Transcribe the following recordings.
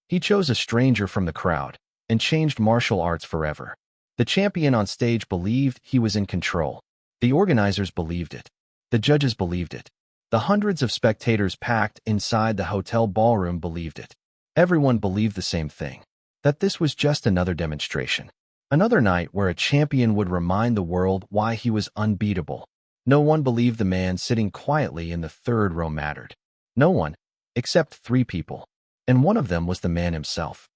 He chose a stranger from the crowd and changed martial arts forever. The champion on stage believed he was in control. The organizers believed it. The judges believed it. The hundreds of spectators packed inside the hotel ballroom believed it. Everyone believed the same thing, that this was just another demonstration. Another night where a champion would remind the world why he was unbeatable. No one believed the man sitting quietly in the third row mattered. No one, except 3 people. And one of them was the man himself.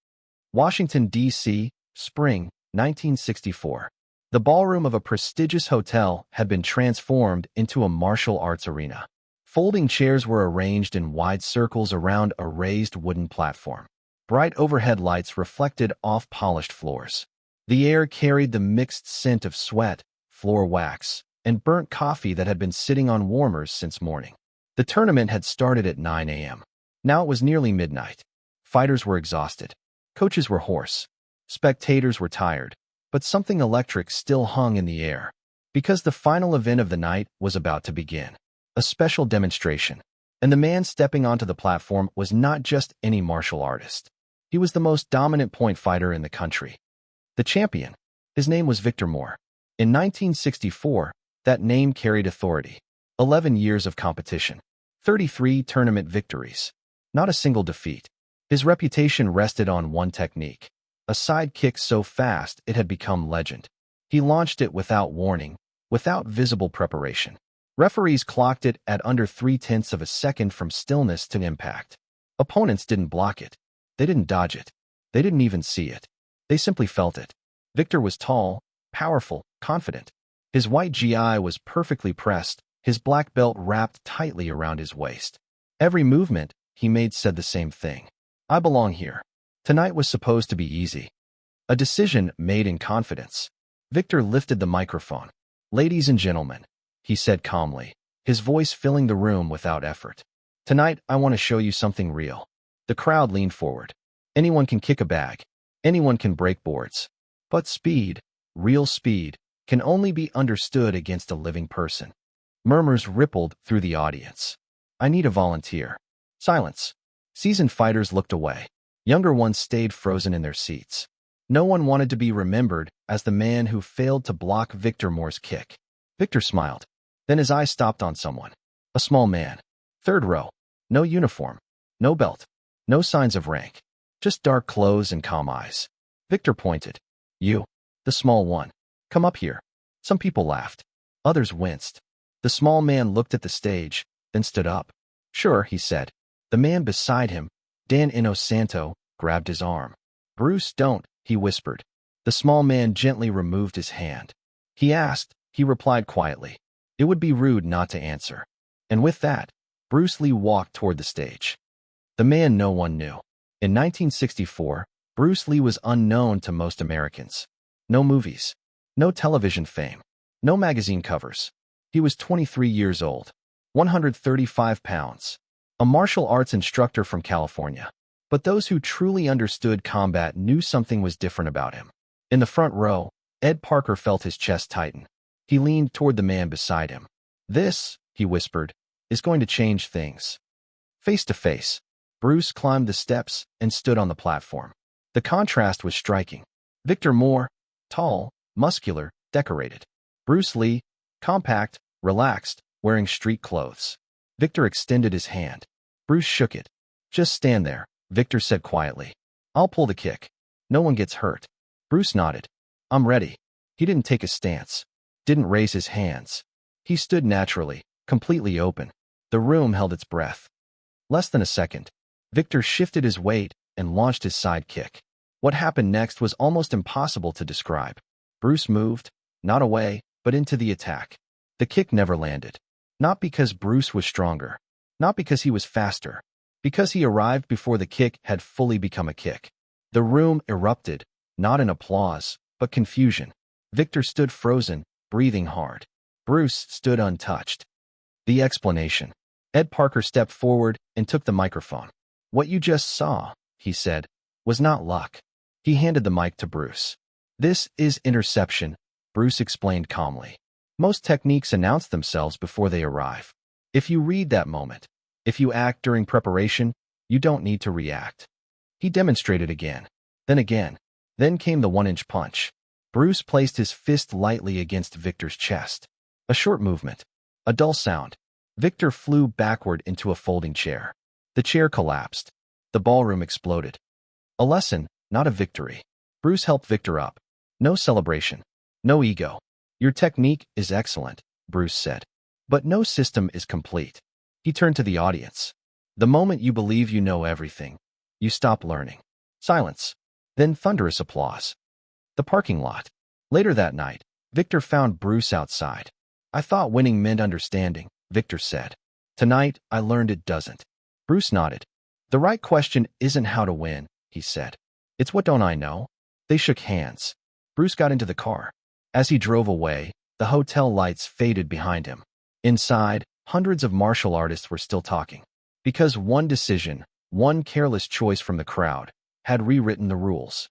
Washington, D.C., spring, 1964. The ballroom of a prestigious hotel had been transformed into a martial arts arena. Folding chairs were arranged in wide circles around a raised wooden platform. Bright overhead lights reflected off polished floors. The air carried the mixed scent of sweat, floor wax, and burnt coffee that had been sitting on warmers since morning. The tournament had started at 9 a.m. Now it was nearly midnight. Fighters were exhausted. Coaches were hoarse. Spectators were tired. But something electric still hung in the air. Because the final event of the night was about to begin. A special demonstration. And the man stepping onto the platform was not just any martial artist. He was the most dominant point fighter in the country. The champion. His name was Victor Moore. In 1964, that name carried authority. 11 years of competition. 33 tournament victories. Not a single defeat. His reputation rested on one technique. A side kick so fast it had become legend. He launched it without warning, without visible preparation. Referees clocked it at under 0.3 of a second from stillness to impact. Opponents didn't block it. They didn't dodge it. They didn't even see it. They simply felt it. Victor was tall, powerful, confident. His white GI was perfectly pressed, his black belt wrapped tightly around his waist. Every movement he made said the same thing. I belong here. Tonight was supposed to be easy. A decision made in confidence. Victor lifted the microphone. "Ladies and gentlemen," he said calmly, his voice filling the room without effort. "Tonight, I want to show you something real." The crowd leaned forward. Anyone can kick a bag. Anyone can break boards. But speed, real speed, can only be understood against a living person. Murmurs rippled through the audience. "I need a volunteer." Silence. Seasoned fighters looked away. Younger ones stayed frozen in their seats. No one wanted to be remembered as the man who failed to block Victor Moore's kick. Victor smiled. Then his eyes stopped on someone. A small man. Third row. No uniform. No belt. No signs of rank. Just dark clothes and calm eyes. Victor pointed. "You. The small one. Come up here." Some people laughed. Others winced. The small man looked at the stage, then stood up. "Sure," he said. The man beside him, Dan Inosanto, grabbed his arm. "Bruce, don't," he whispered. The small man gently removed his hand. He asked, he replied quietly. It would be rude not to answer. And with that, Bruce Lee walked toward the stage. The man no one knew. In 1964, Bruce Lee was unknown to most Americans. No movies. No television fame. No magazine covers. He was 23 years old. 135 pounds. A martial arts instructor from California. But those who truly understood combat knew something was different about him. In the front row, Ed Parker felt his chest tighten. He leaned toward the man beside him. "This," he whispered, "is going to change things." Face to face, Bruce climbed the steps and stood on the platform. The contrast was striking. Victor Moore, tall, muscular, decorated. Bruce Lee, compact, relaxed, wearing street clothes. Victor extended his hand. Bruce shook it. "Just stand there," Victor said quietly. "I'll pull the kick. No one gets hurt." Bruce nodded. "I'm ready." He didn't take a stance. Didn't raise his hands. He stood naturally, completely open. The room held its breath. Less than a second, Victor shifted his weight and launched his side kick. What happened next was almost impossible to describe. Bruce moved, not away, but into the attack. The kick never landed. Not because Bruce was stronger. Not because he was faster. Because he arrived before the kick had fully become a kick. The room erupted, not in applause, but confusion. Victor stood frozen, breathing hard. Bruce stood untouched. The explanation. Ed Parker stepped forward and took the microphone. "What you just saw," he said, "was not luck." He handed the mic to Bruce. "This is interception," Bruce explained calmly. "Most techniques announce themselves before they arrive. If you read that moment, if you act during preparation, you don't need to react." He demonstrated again. Then again. Then came the 1-inch punch. Bruce placed his fist lightly against Victor's chest. A short movement. A dull sound. Victor flew backward into a folding chair. The chair collapsed. The ballroom exploded. A lesson, not a victory. Bruce helped Victor up. No celebration. No ego. Your technique is excellent, Bruce said. But no system is complete. He turned to the audience. The moment you believe you know everything, you stop learning. Silence. Then thunderous applause. The parking lot. Later that night, Victor found Bruce outside. I thought winning meant understanding, Victor said. Tonight, I learned it doesn't. Bruce nodded. The right question isn't how to win, he said. It's what don't I know? They shook hands. Bruce got into the car. As he drove away, the hotel lights faded behind him. Inside, hundreds of martial artists were still talking. Because one decision, one careless choice from the crowd, had rewritten the rules.